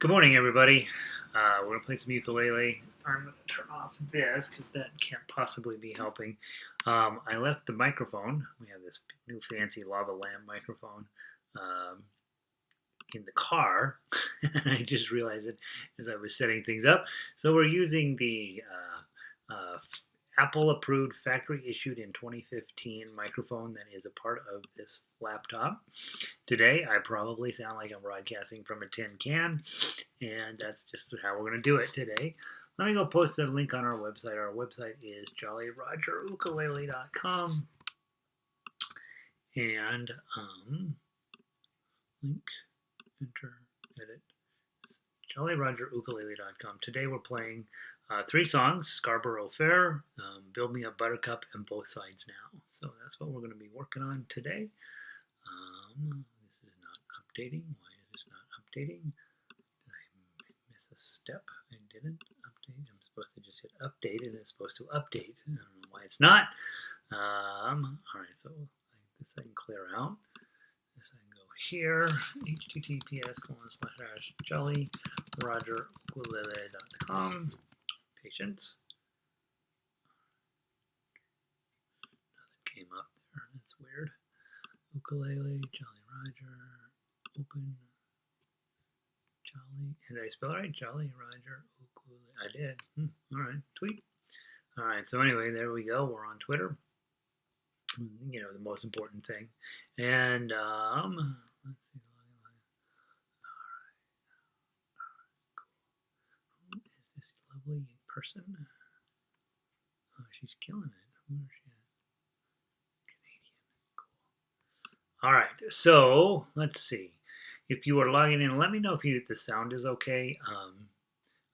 Good morning, everybody. We're going to play some ukulele. I'm going to turn off this because that can't possibly be helping. I left the microphone. We have this new fancy lava lamp microphone um, in the car. I just realized it as I was setting things up. So we're using the Apple approved factory issued in 2015 microphone that is a part of this laptop. Today, I probably sound like I'm broadcasting from a tin can, and that's just how we're going to do it today. Let me go post the link on our website. Our website is jollyrogerukulele.com. And link, enter, edit, jollyrogerukulele.com. Today we're playing three songs: Scarborough Fair, Build Me Up Buttercup, and Both Sides Now. So that's what we're going to be working on today. This is not updating. Why is this not updating? Did I miss a step? I didn't update. I'm supposed to just hit update, and it's supposed to update. I don't know why it's not. All right, so this I can clear out. This I can go here. https://jollyrogerukulele.com. Patience. Nothing came up there. That's weird. Ukulele, Jolly Roger, open, Jolly. Did I spell it right? Jolly Roger Ukulele. I did. All right, tweet. All right, so anyway, there we go. We're on Twitter. You know, the most important thing. And let's see. All right, cool. Who is this lovely person? Oh, she's killing it. Who is she? Canadian. Cool. All right, so let's see. If you are logging in, let me know if the sound is okay.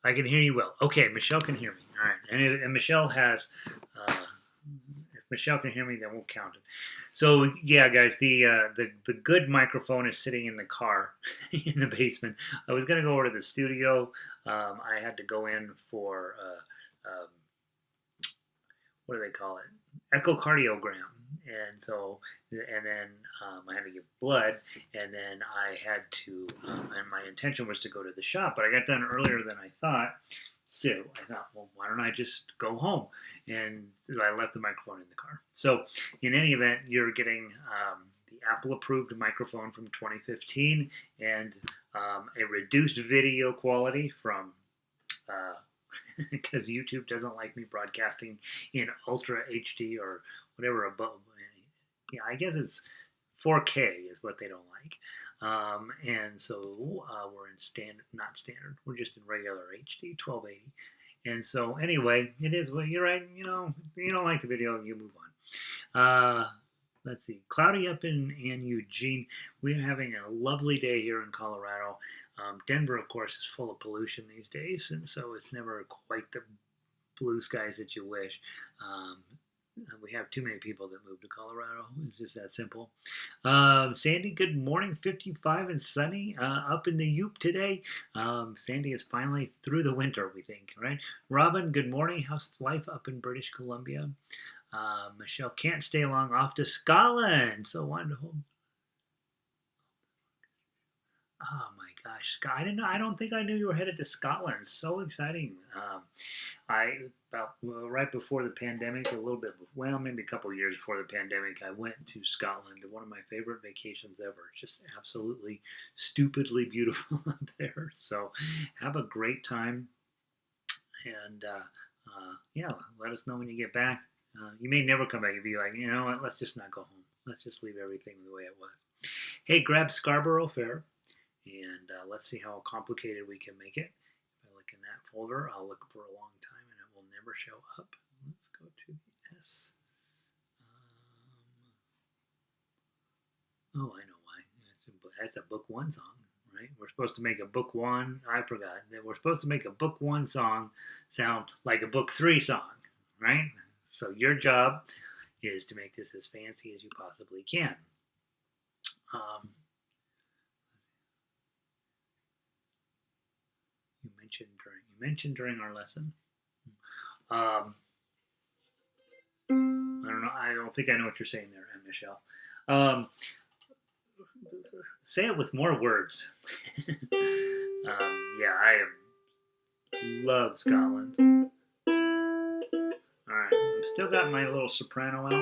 I can hear you well. Okay, Michelle can hear me. All right, and Michelle has. If Michelle can hear me, then we'll count it. So yeah, guys, the good microphone is sitting in the car in the basement. I was gonna go over to the studio. I had to go in for what do they call it? Echocardiogram. And so, and then I had to give blood, and then I had to, and my intention was to go to the shop, but I got done earlier than I thought. So I thought, well, why don't I just go home? And I left the microphone in the car. So, in any event, you're getting the Apple approved microphone from 2015 and a reduced video quality from because YouTube doesn't like me broadcasting in Ultra HD or whatever above. Yeah, I guess it's 4K is what they don't like. And so we're in standard, not standard. We're just in regular HD, 1280. And so anyway, it is. Well, you're right. You know, if you don't like the video, you move on. Let's see. Cloudy up in Eugene. We're having a lovely day here in Colorado. Denver, of course, is full of pollution these days, and so it's never quite the blue skies that you wish. We have too many people that move to Colorado. It's just that simple. Sandy, good morning. 55 and sunny up in the Yoop today. Sandy is finally through the winter, we think, right? Robin, good morning. How's life up in British Columbia? Michelle can't stay long. Off to Scotland. So wonderful. Oh my gosh, I didn't know. I don't think I knew you were headed to Scotland. So exciting. I right before the pandemic, a little bit, well, maybe a couple of years before the pandemic, I went to Scotland. One of my favorite vacations ever. Just absolutely stupidly beautiful up there. So have a great time, and yeah, let us know when you get back. You may never come back. You'd be like, you know what? Let's just not go home. Let's just leave everything the way it was. Hey, grab Scarborough Fair. And let's see how complicated we can make it. If I look in that folder, I'll look for a long time and it will never show up. Let's go to the S. Oh, I know why. That's a book one song, right? We're supposed to make a book one. I forgot that we're supposed to make a book one song sound like a book three song, right? So your job is to make this as fancy as you possibly can. You mentioned during our lesson. I don't know. I don't think I know what you're saying there, Michelle. say it with more words. Yeah, I love Scotland. All right, I've still got my little soprano out,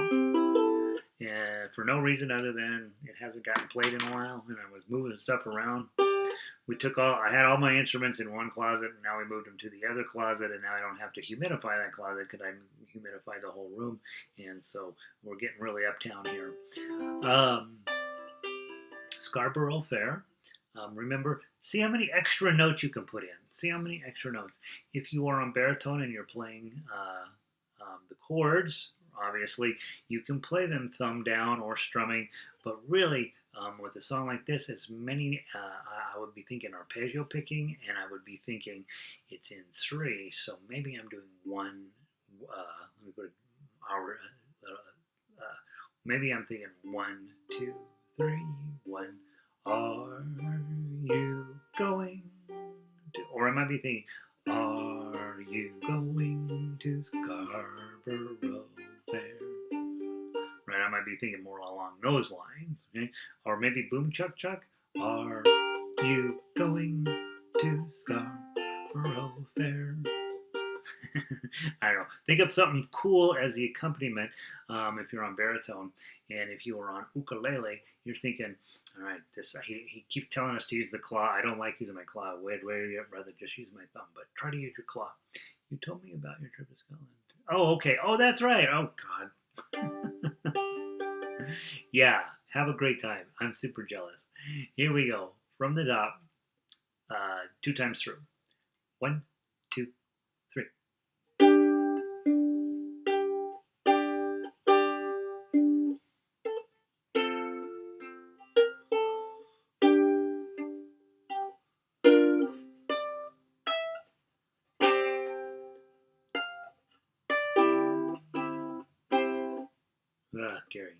and for no reason other than it hasn't gotten played in a while, and I was moving stuff around. I had all my instruments in one closet, and now we moved them to the other closet, and now I don't have to humidify that closet because I humidify the whole room, and so we're getting really uptown here. Scarborough Fair. Remember, see how many extra notes you can put in. See how many extra notes. If you are on baritone and you're playing the chords, obviously, you can play them thumb down or strumming, but really, with a song like this, as many, I would be thinking arpeggio picking, and I would be thinking it's in 3, so maybe I'm doing 1, let me put it, maybe I'm thinking 1, 2, 3, 1. Are you going to, or I might be thinking, are you going to Scarborough Fair? Right, I might be thinking more along those lines. Okay? Or maybe boom chuck chuck. Are you going to Scarborough Fair? I don't know. Think of something cool as the accompaniment if you're on baritone. And if you are on ukulele, you're thinking, all right, he keeps telling us to use the claw. I don't like using my claw. I'd rather just use my thumb. But try to use your claw. You told me about your trip to Scotland. Oh, okay. Oh, that's right. Oh, God. Yeah, have a great time. I'm super jealous. Here we go. From the top, 2 times through. 1, 2, 3. Gary.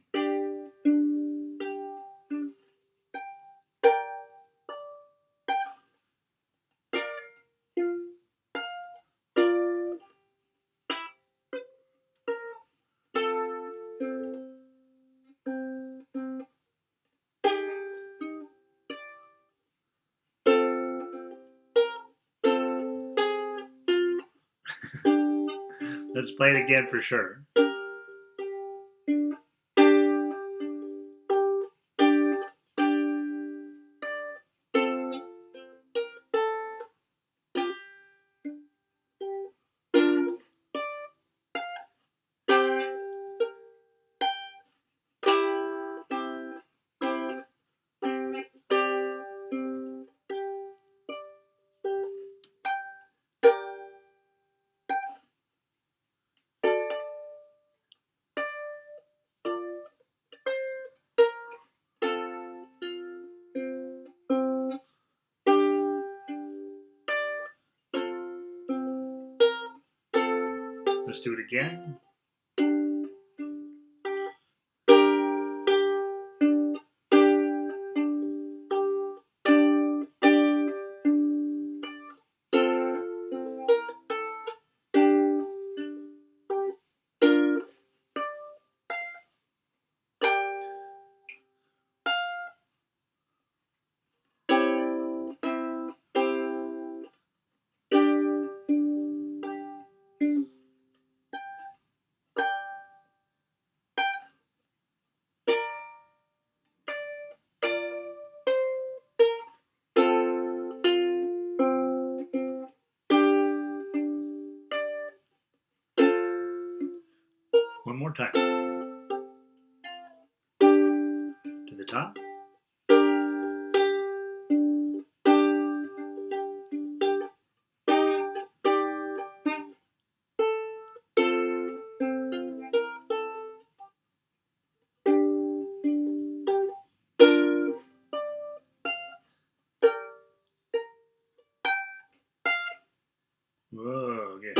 Let's play it again for sure. Let's do it again. One more time. To the top. Whoa, okay.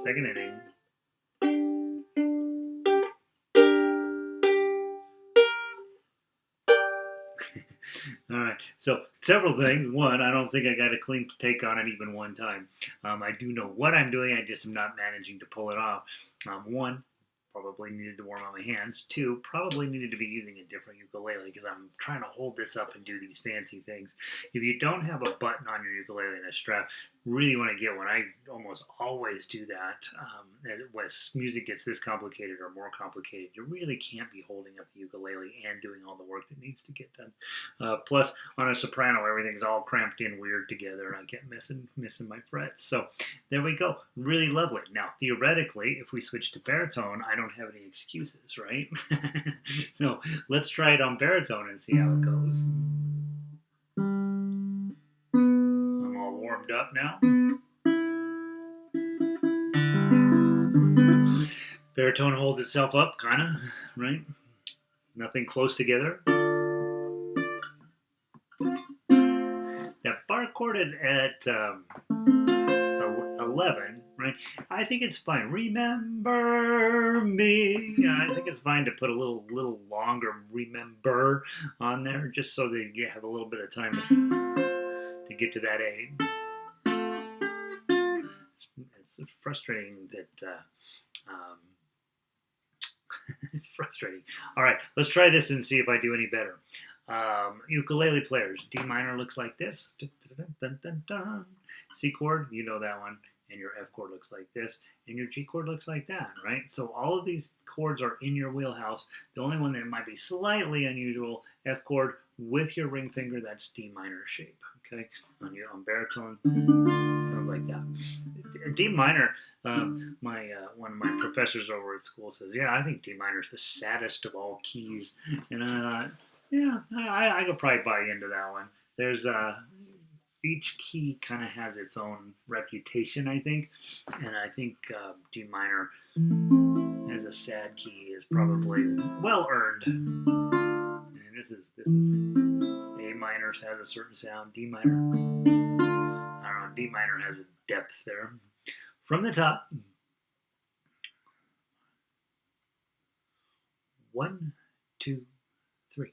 Second inning. All right, so several things. One, I don't think I got a clean take on it even one time. I do know what I'm doing, I just am not managing to pull it off. One, probably needed to warm up my hands. Two, probably needed to be using a different ukulele because I'm trying to hold this up and do these fancy things. If you don't have a button on your ukulele and a strap, really want to get one. I almost always do that. As music gets this complicated or more complicated, you really can't be holding up the ukulele and doing all the work that needs to get done. Plus, on a soprano, everything's all cramped in weird together, and I kept missing my frets. So there we go. Really lovely. Now, theoretically, if we switch to baritone, I don't have any excuses, right? So let's try it on baritone and see how it goes. I'm all warmed up now. Baritone holds itself up, kind of, right? Nothing close together. That bar chord at 11, right? I think it's fine. Remember me. I think it's fine to put a little longer remember on there, just so that you have a little bit of time to get to that A. It's frustrating that it's frustrating. All right, let's try this and see if I do any better. Ukulele players, D minor looks like this. C chord, you know that one. And your F chord looks like this. And your G chord looks like that, right? So all of these chords are in your wheelhouse. The only one that might be slightly unusual, F chord with your ring finger, that's D minor shape, okay? On baritone, sounds like that. D minor, one of my professors over at school says, yeah, I think D minor is the saddest of all keys. And I thought, yeah, I could probably buy into that one. There's each key kind of has its own reputation, I think, and I think D minor as a sad key is probably well earned. And this is A minor has a certain sound. D minor, I don't know. D minor has a depth there. From the top, 1, 2, 3.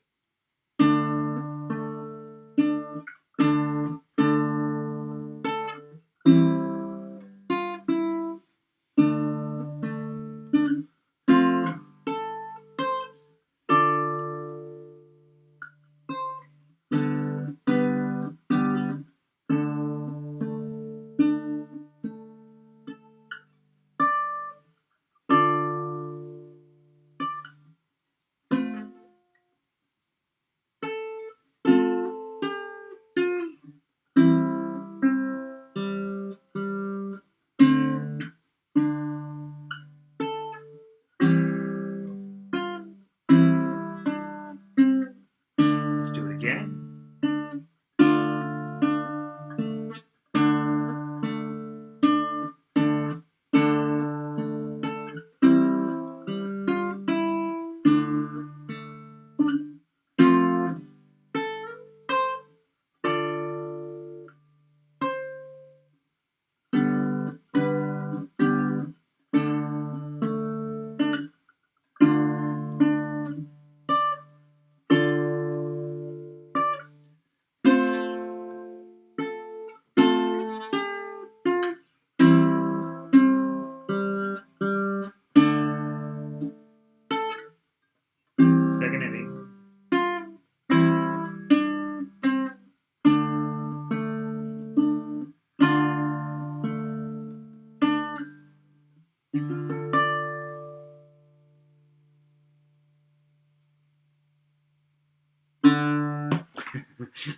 Let's do it again. Second inning.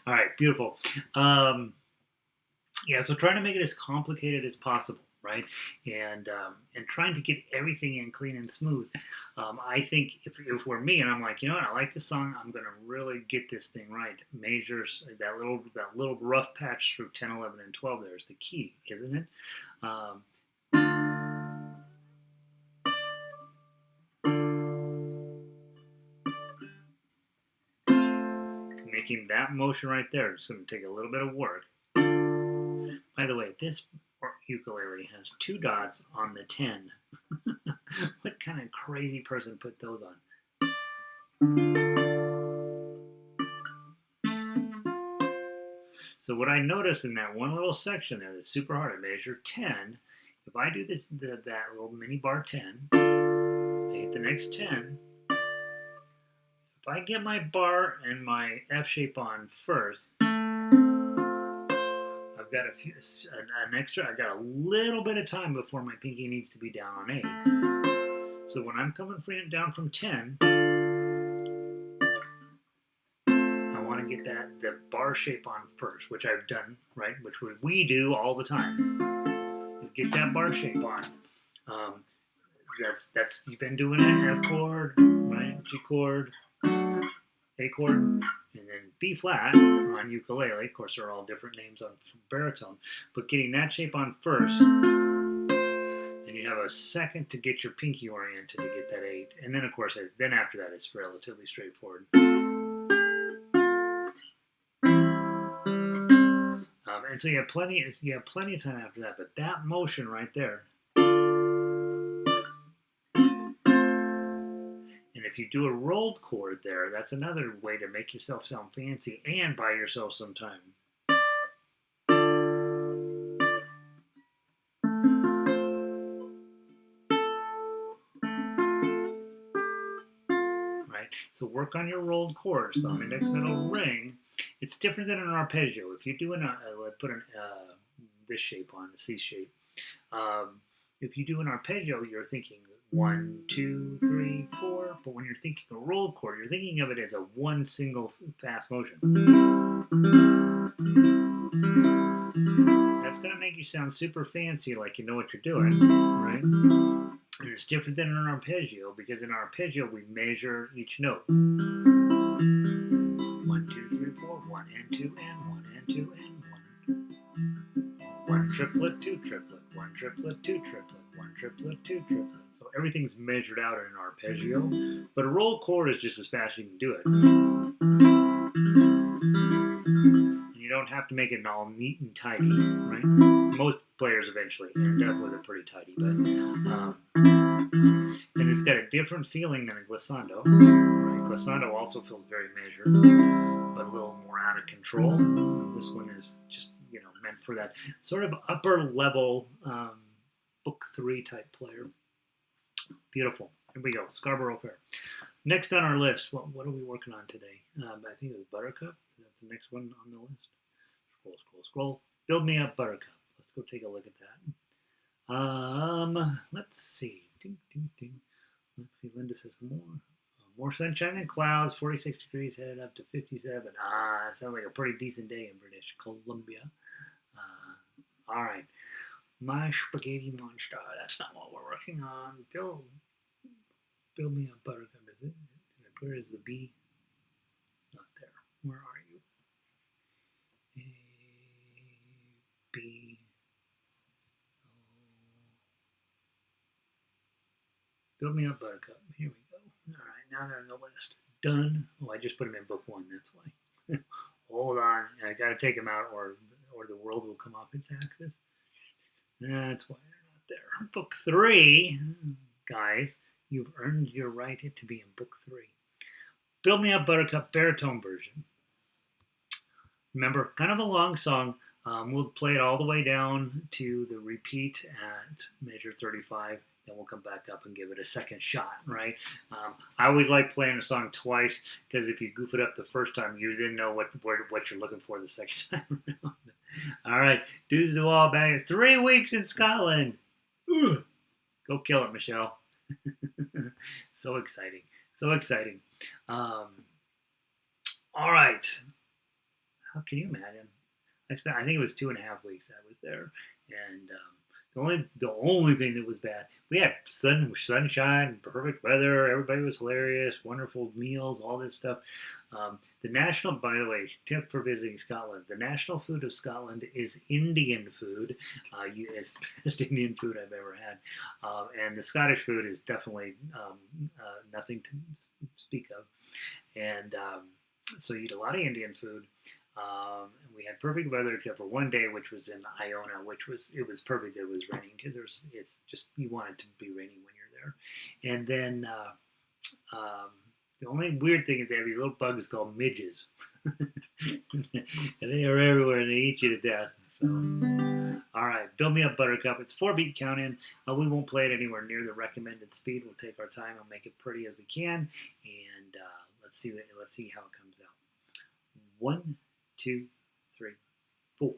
All right, beautiful. Yeah, so trying to make it as complicated as possible, right? And trying to get everything in clean and smooth. I think if we're me and I'm like, you know what, I like this song, I'm gonna really get this thing right. Measures that little rough patch through 10, 11, and 12 there is the key, isn't it? Making that motion right there is going to take a little bit of work. By the way, this ukulele has 2 dots on the 10. What kind of crazy person put those on? So what I noticed in that one little section there that's super hard, I measure 10. If I do that little mini bar 10, I hit the next 10. If I get my bar and my F shape on first, I've got an extra, I got a little bit of time before my pinky needs to be down on 8. So when I'm coming down from 10, I want to get the bar shape on first, which I've done, right? Which we do all the time, is get that bar shape on. That's you've been doing it, F chord, right? G chord, A chord, and then B flat on ukulele. Of course, there are all different names on baritone, but getting that shape on first, and you have a second to get your pinky oriented to get that 8, and then of course, then after that, it's relatively straightforward. And so you have plenty of time after that, but that motion right there. And if you do a rolled chord there, that's another way to make yourself sound fancy and buy yourself some time. Right? So work on your rolled chords, thumb, index, middle, ring. It's different than an arpeggio. If you do put this shape on, a C shape. If you do an arpeggio, you're thinking 1, 2, 3, 4. But when you're thinking a rolled chord, you're thinking of it as a one single fast motion. That's going to make you sound super fancy, like you know what you're doing, right? And it's different than an arpeggio, because in an arpeggio we measure each note. 1, 2, 3, 4, 1 and 2 and 1 and 2 and 1. 1 triplet, 2 triplet, 1 triplet, 2 triplet, 1 triplet, 2 triplet. So everything's measured out in an arpeggio, but a roll chord is just as fast as you can do it. And you don't have to make it all neat and tidy, right? Most players eventually end up with it pretty tidy, but and it's got a different feeling than a glissando. Right? Glissando also feels very measured, but a little more out of control. This one is just meant for that sort of upper level book 3 type player. Beautiful. Here we go. Scarborough Fair. Next on our list, what are we working on today? I think it was Buttercup. That's the next one on the list. Scroll, scroll, scroll. Build Me Up Buttercup. Let's go take a look at that. Let's see. Ding, ding, ding. Let's see. Linda says more sunshine and clouds. 46 degrees, headed up to 57. That sounds like a pretty decent day in British Columbia. All right. My spaghetti monster. That's not what we're working on. Build Me Up Buttercup. Is it? Where is the B? It's not there. Where are you? A, B, Build Me Up Buttercup. Here we go. All right, now they're on the list. Done. Oh, I just put them in book 1. That's why. Hold on. I got to take them out, or the world will come off its axis. That's why they're not there. Book 3, guys. You've earned your right to be in book 3. Build Me Up Buttercup baritone version. Remember, kind of a long song. We'll play it all the way down to the repeat at measure 35. Then we'll come back up and give it a second shot, right? I always like playing a song twice, because if you goof it up the first time, you then know what you're looking for the second time around. All right, dudes do all bang. 3 weeks in Scotland. Ooh. Go kill it, Michelle. So exciting. So exciting. All right. How can you imagine? I think it was 2.5 weeks I was there, and the only thing that was bad, we had sunshine, perfect weather, everybody was hilarious, wonderful meals, all this stuff. The national, by the way, tip for visiting Scotland: the national food of Scotland is Indian food. It's the best Indian food I've ever had, and the Scottish food is definitely nothing to speak of. And so you eat a lot of Indian food. And we had perfect weather except for one day, which was in Iona, it was perfect that it was raining because it's just you want it to be raining when you're there. And then the only weird thing is they have these little bugs called midges, and they are everywhere and they eat you to death. So, all right, Build Me Up Buttercup. It's 4-beat count in. We won't play it anywhere near the recommended speed. We'll take our time and make it pretty as we can, and let's see how it comes out. 1, 2, 3, 4.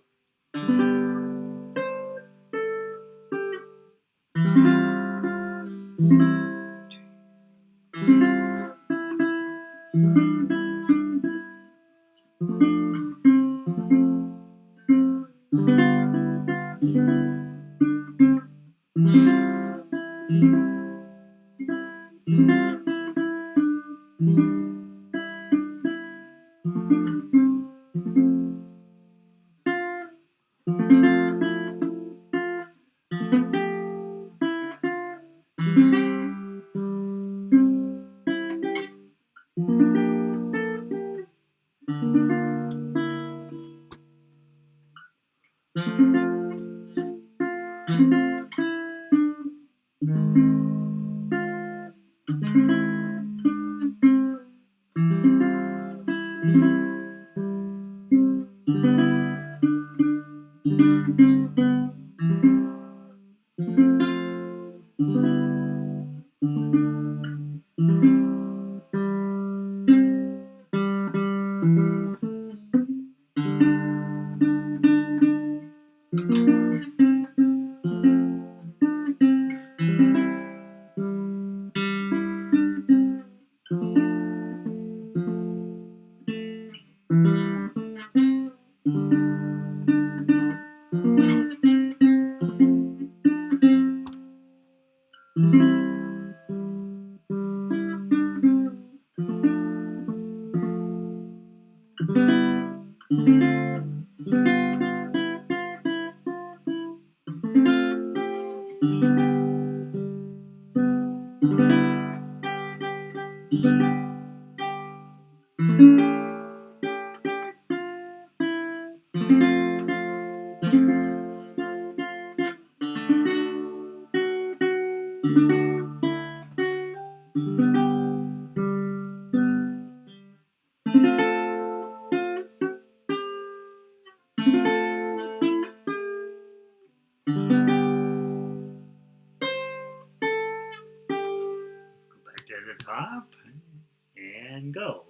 Back to the top and go.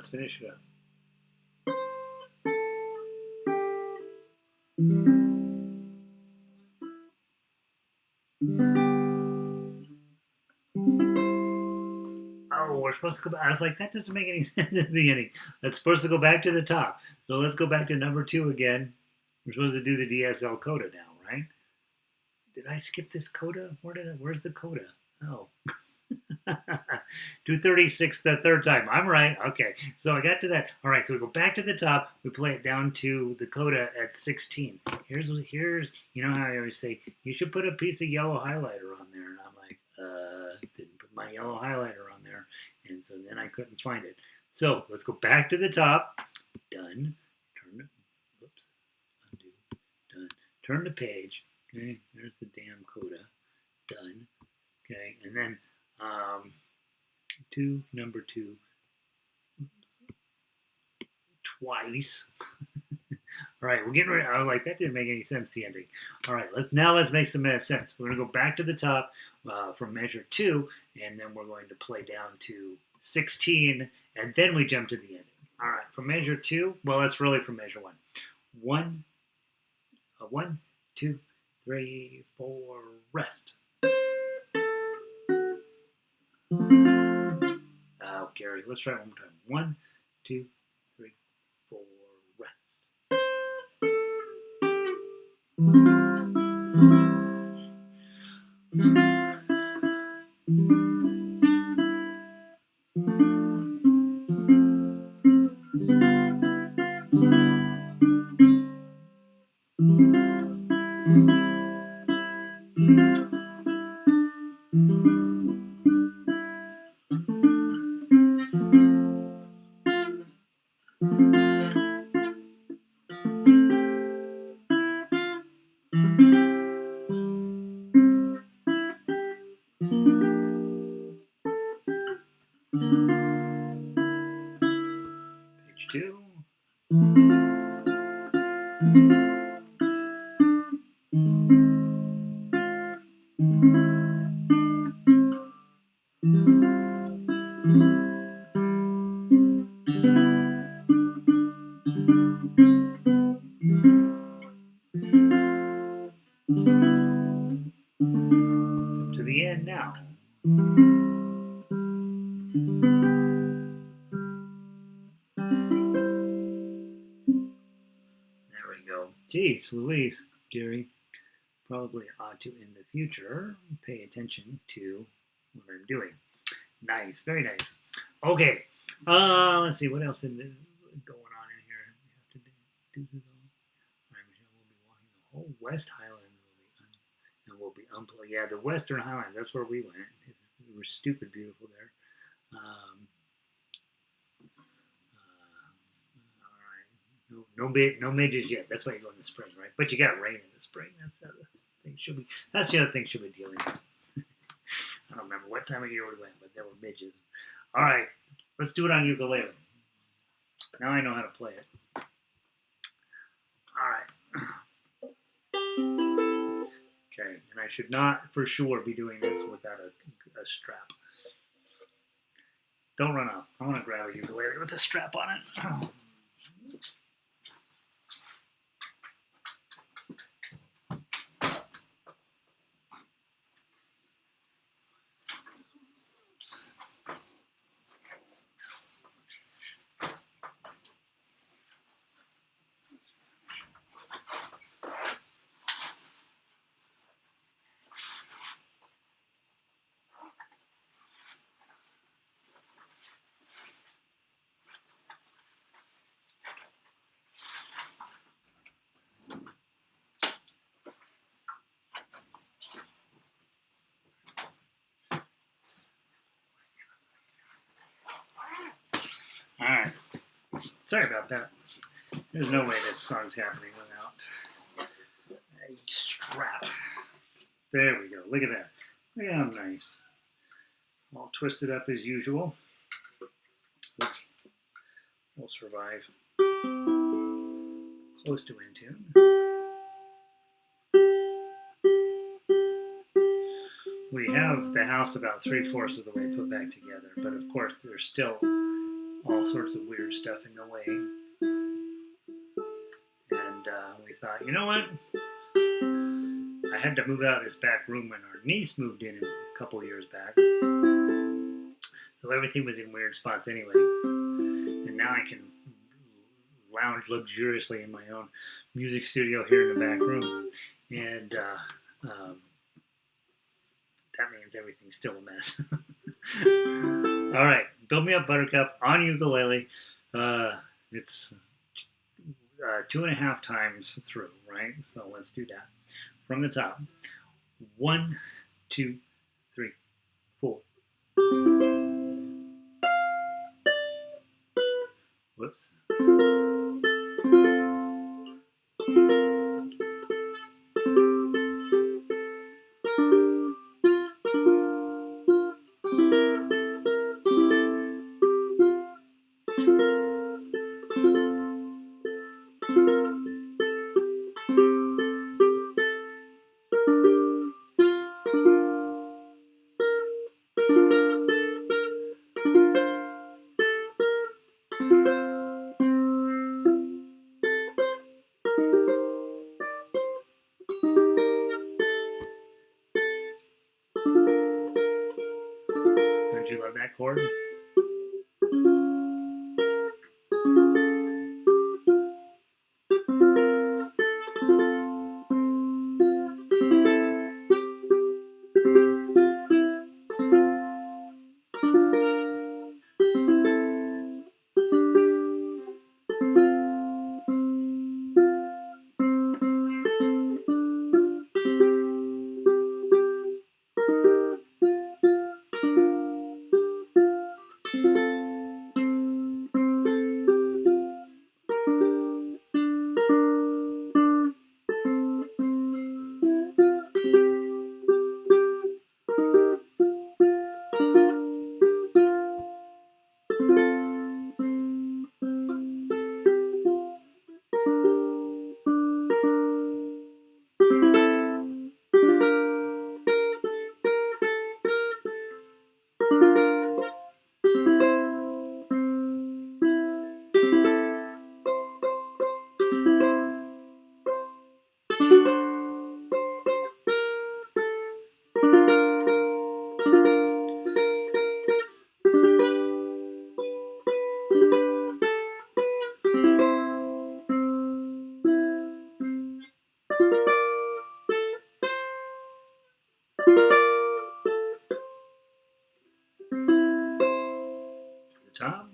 let's finish it up. Oh, we're supposed to go back. I was like, that doesn't make any sense at the beginning. That's supposed to go back to the top. So let's go back to number 2 again. We're supposed to do the DSL coda now, right? Did I skip this coda? Where's the coda? Oh. 236 the third time. I'm right. Okay. So I got to that. All right. So we go back to the top. We play it down to the coda at 16. Here's you know how I always say, you should put a piece of yellow highlighter on there. And I'm like, didn't put my yellow highlighter on there. And so then I couldn't find it. So let's go back to the top. Done. Done. Turn the page. Okay. There's the damn coda. Done. Okay. And then number 2 twice. All right, we're getting ready. I was like, that didn't make any sense, the ending. All right, let's make some sense. We're going to go back to the top from measure 2, and then we're going to play down to 16, and then we jump to the ending. All right, from measure 2, well, that's really from measure 1. 1, 2, 3, 4, rest. Oh, Gary, let's try it one more time. 1, 2, 3, 4, rest. Page 2. Up to the end now. There we go. Jeez Louise, Jerry. Probably ought to, in the future, pay attention to what I'm doing. Nice, very nice. Okay, let's see, what else is going on in here? We have to do this all. All right, Michelle will be walking the whole West Highlands will be unplugged. Yeah, the Western Highlands, that's where we went. We were stupid beautiful there. All right, no midges yet. That's why you go in the spring, right? But you got rain in the spring. That's the other thing should be. That's the other thing should be dealing with. I don't remember what time of year we went, but there were midges. All right, let's do it on ukulele. Now I know how to play it. All right. Okay, and I should not, for sure, be doing this without a strap. Don't run off. I want to grab a ukulele with a strap on it. All right. Sorry about that. There's no way this song's happening without a strap. There we go. Look at that. Look at how nice. All twisted up as usual. Look. We'll survive. Close to in tune. We have the house about 3/4 of the way put back together, but of course there's still all sorts of weird stuff in the way. And we thought, you know what? I had to move out of this back room when our niece moved in a couple years back. So everything was in weird spots anyway. And now I can lounge luxuriously in my own music studio here in the back room. And that means everything's still a mess. All right, Build Me Up Buttercup on ukulele. It's 2.5 times through, right? So let's do that. From the top. 1, 2, 3, 4. Whoops. Don't you love that chord? Tom?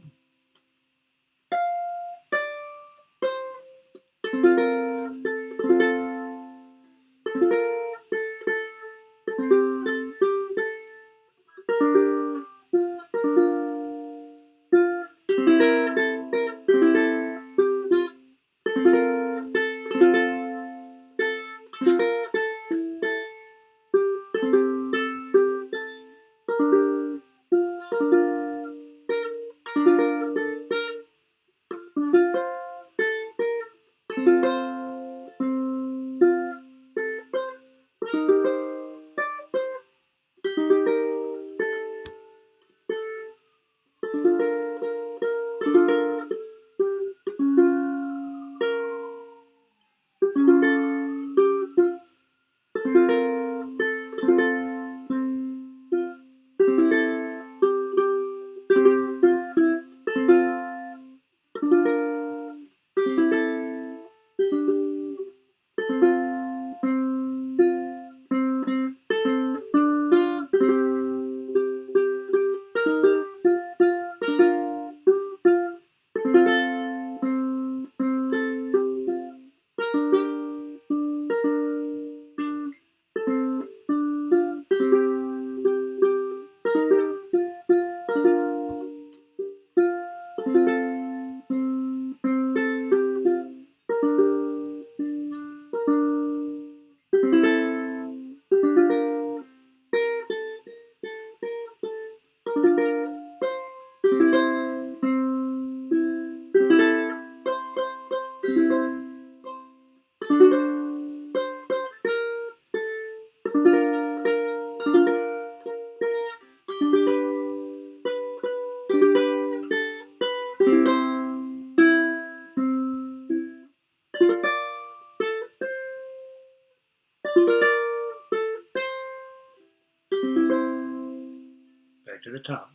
back to the top.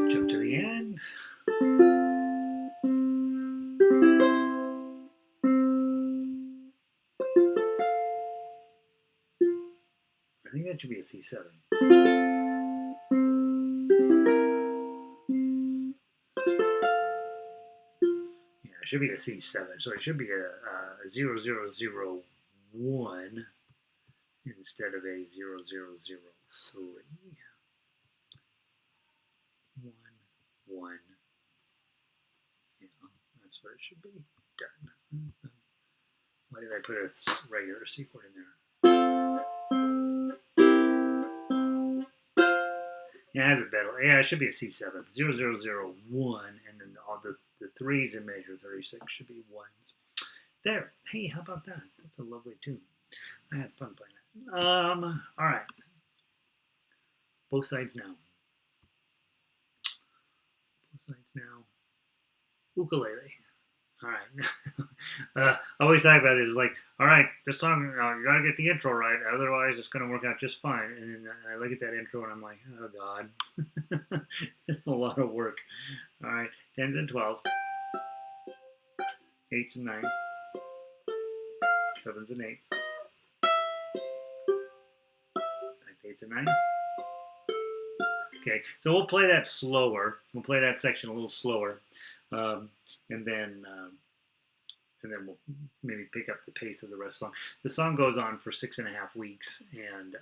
Jump to the end. I think that should be a C7. Yeah, it should be a C7. So it should be a 0001 instead of a 0003. 1, 1. Yeah, that's what it should be. Done. Why did I put a regular C chord in there? Yeah, it has a better. Yeah, it should be a C7. 0001, and then all the threes in measure 36 should be ones. There. Hey, how about that? That's a lovely tune. I had fun playing that. All right. Both sides now. Both sides now. Ukulele. All right. I always talk about it. It's like, all right, this song, you got to get the intro right. Otherwise, it's going to work out just fine. And then I look at that intro and I'm like, oh, God. It's a lot of work. All right. 10s and 12s. 8s and 9s. 7s and 8s. Back to 8s and 9s. Okay, so we'll play that slower. We'll play that section a little slower. And then we'll maybe pick up the pace of the rest of the song. The song goes on for 6.5 weeks, and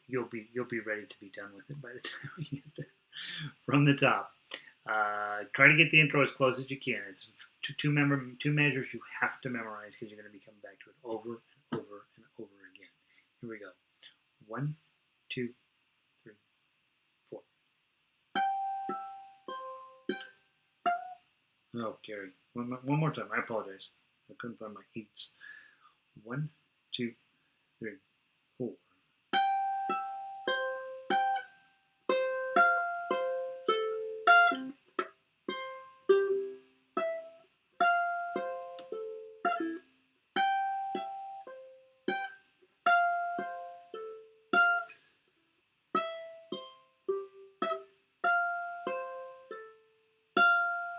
you'll be ready to be done with it by the time we get there. From the top, try to get the intro as close as you can. It's two measures you have to memorize because you're going to be coming back to it over and over and over again. Here we go. 1, 2, 3, 4. Oh, Gary. One more time. I apologize. I couldn't find my 8s. 1, 2, 3, 4.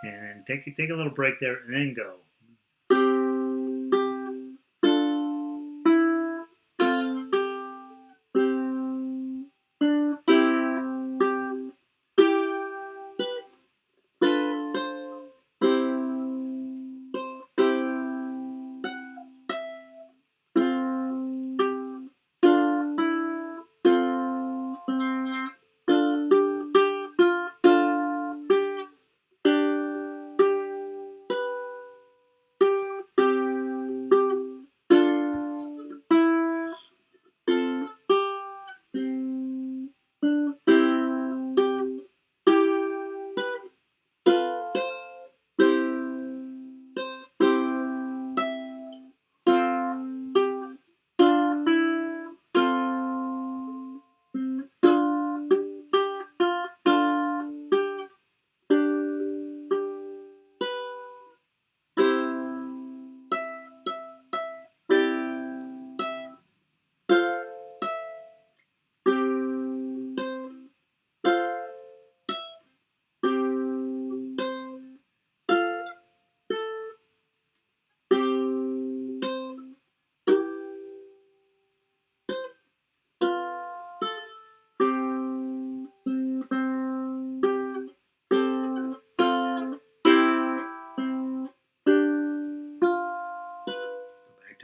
And take a little break there and then go.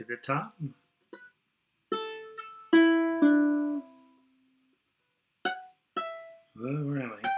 to the top. Where am I?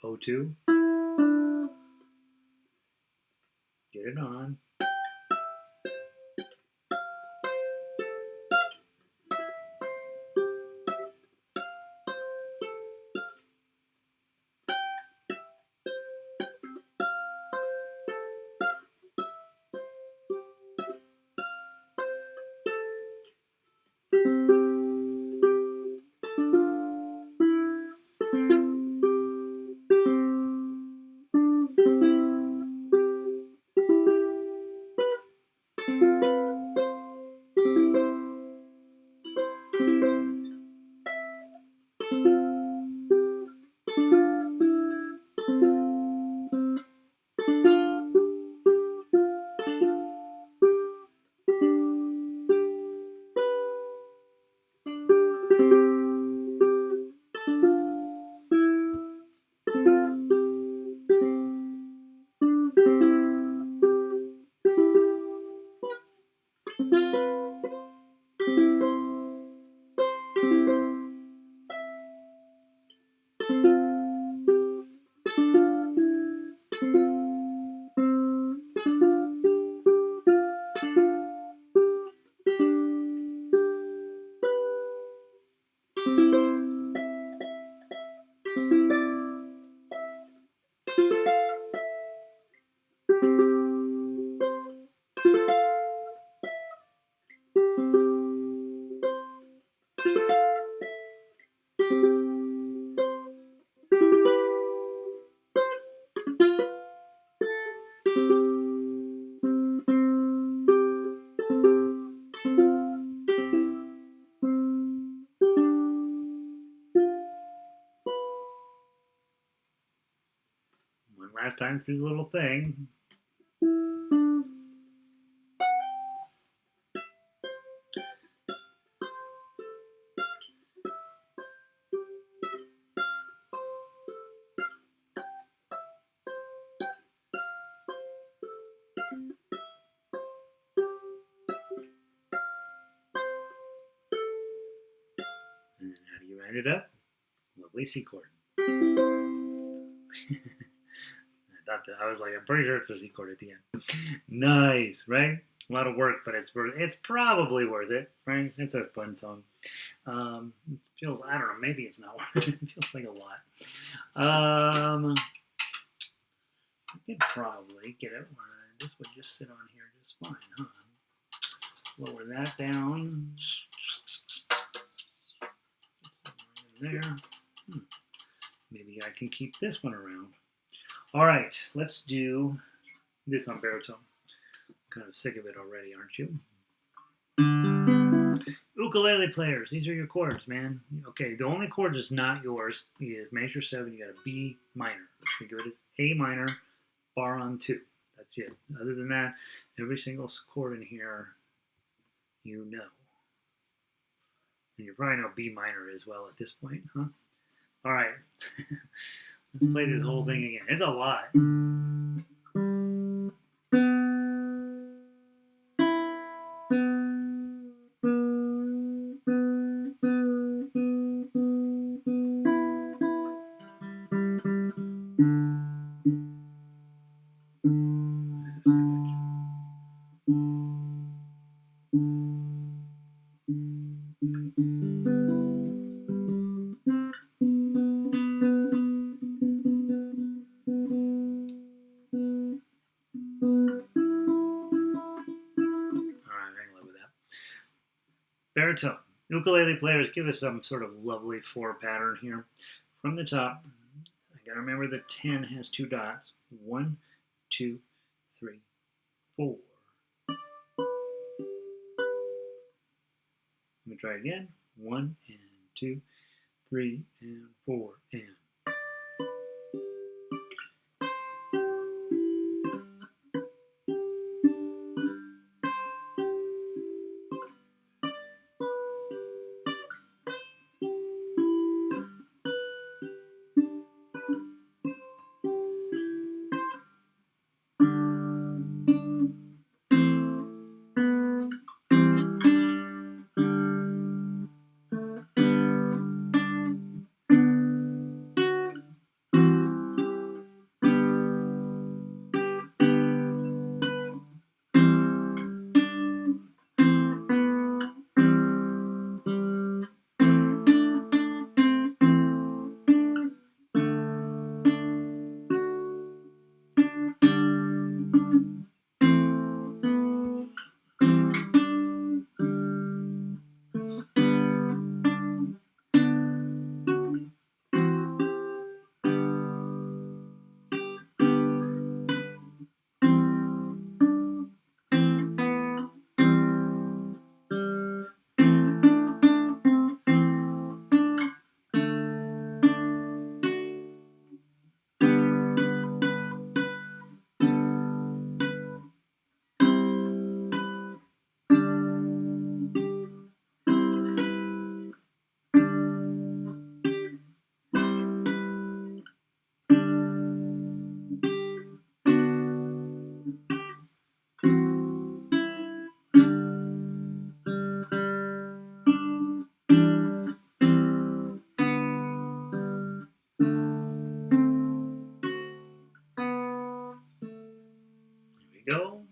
O2. Get it on. One last time through the little thing. And then how do you wind it up? Lovely C chord. I was like, I'm pretty sure it's a C chord at the end. Nice, right? A lot of work, but it's probably worth it, right? It's a fun song. It feels, I don't know, maybe it's not worth it. It feels like a lot. I could probably get it. This would just sit on here just fine, huh? Lower that down. There. Maybe I can keep this one around. All right, let's do this on baritone. kind of sick of it already, aren't you? Ukulele players, these are your chords, man. Okay, the only chord that's not yours is major 7. You got a B minor. Think of it as A minor, bar on 2. That's it. Other than that, every single chord in here, you know. And you probably know B minor as well at this point, huh? All right. Let's play this whole thing again. It's a lot. Baritone. Ukulele players, give us some sort of lovely 4 pattern here. From the top, I gotta remember the 10 has 2 dots. 1, 2, 3, 4. Let me try again. 1 and 2, 3 and 4 and. Go.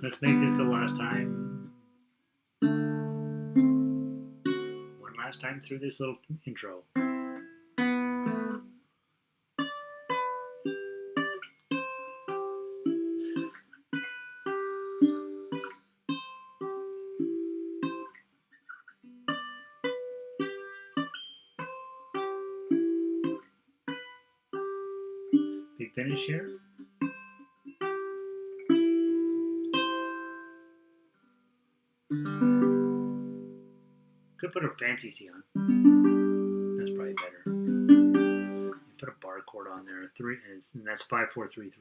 Let's make this the last time. One last time through this little intro. finish here. Could put a fancy C on. That's probably better. You put a bar chord on there, and that's 5-4-3-3. 5-4-3-3.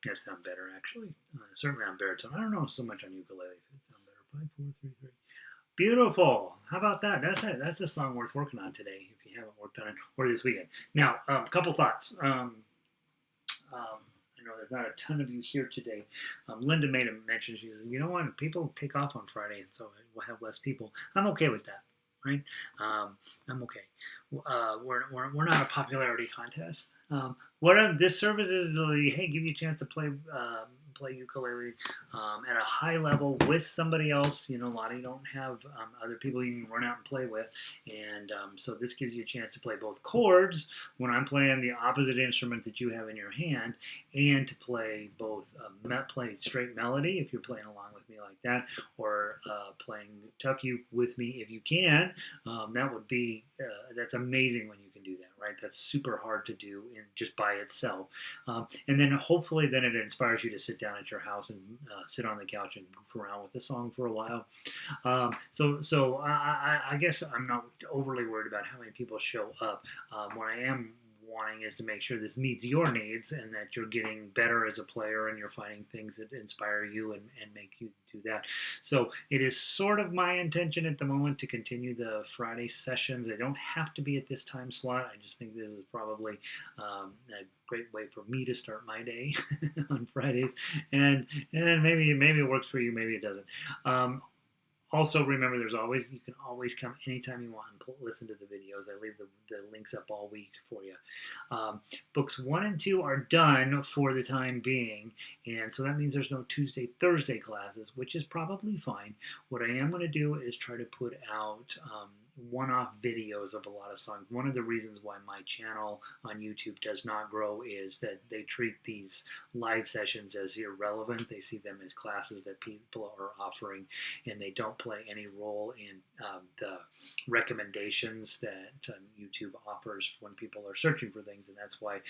That sounds better actually. Certainly on baritone. I don't know so much on ukulele. If it sounds better. 5-4-3-3. Beautiful. How about that? That's a song worth working on today if you haven't worked on it, or this weekend. Now, a couple thoughts. I know there's not a ton of you here today. Linda made a mention. She said, you know what? People take off on Friday, and so we'll have less people. I'm okay with that, right? I'm okay. We're not a popularity contest. What this service is, hey, give you a chance to play ukulele at a high level with somebody else. You know, a lot of you don't have other people you can run out and play with, and so this gives you a chance to play both chords when I'm playing the opposite instrument that you have in your hand, and to play both play straight melody if you're playing along with me like that, or playing Tuff with me if you can. That would be that's amazing when you can do that, right? That's super hard to do just by itself, and then hopefully then it inspires you to sit down at your house and sit on the couch and goof around with the song for a while. So I guess I'm not overly worried about how many people show up. What I am wanting is to make sure this meets your needs and that you're getting better as a player and you're finding things that inspire you and make you do that. So it is sort of my intention at the moment to continue the Friday sessions. They don't have to be at this time slot. I just think this is probably a great way for me to start my day on Fridays, and maybe it works for you, maybe it doesn't. Also, remember, you can always come anytime you want and listen to the videos. I leave the links up all week for you. Books 1 and 2 are done for the time being, and so that means there's no Tuesday, Thursday classes, which is probably fine. What I am going to do is try to put out one-off videos of a lot of songs. One of the reasons why my channel on YouTube does not grow is that they treat these live sessions as irrelevant. They see them as classes that people are offering, and they don't play any role in the recommendations that YouTube offers when people are searching for things, and that's why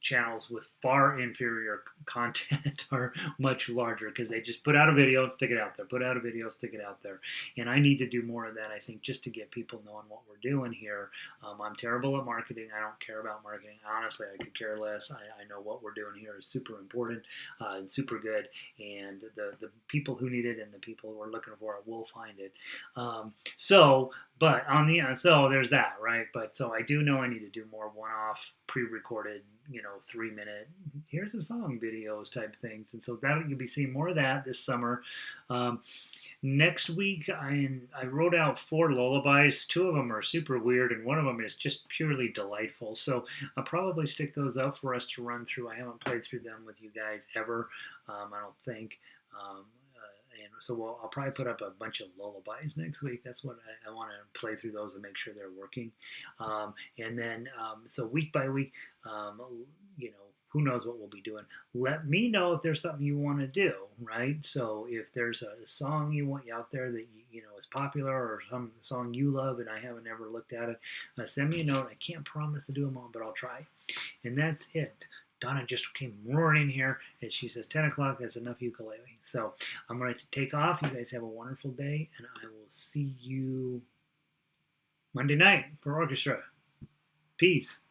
channels with far inferior content are much larger, because they just put out a video and stick it out there, put out a video, stick it out there. And I need to do more of that, I think, just to get people knowing what we're doing here. I'm terrible at marketing. I don't care about marketing. Honestly, I could care less. I know what we're doing here is super important and super good, and the people who need it and the people who are looking for it will find it. So there's that, right? But so I do know I need to do more one-off pre-recorded, 3-minute here's a song videos type things, and so you'll be seeing more of that this summer. Next week I wrote out 4 lullabies. 2 of them are super weird, and one of them is just purely delightful, so I'll probably stick those up for us to run through. I haven't played through them with you guys ever, I don't think. And so I'll probably put up a bunch of lullabies next week. That's what I want to play through those and make sure they're working. And then, so week by week, who knows what we'll be doing. Let me know if there's something you want to do, right? So if there's a song you want out there that is popular, or some song you love and I haven't ever looked at it, send me a note. I can't promise to do them all, but I'll try. And that's it. Donna just came roaring in here, and she says 10 o'clock, that's enough ukulele. So I'm going to take off. You guys have a wonderful day, and I will see you Monday night for orchestra. Peace.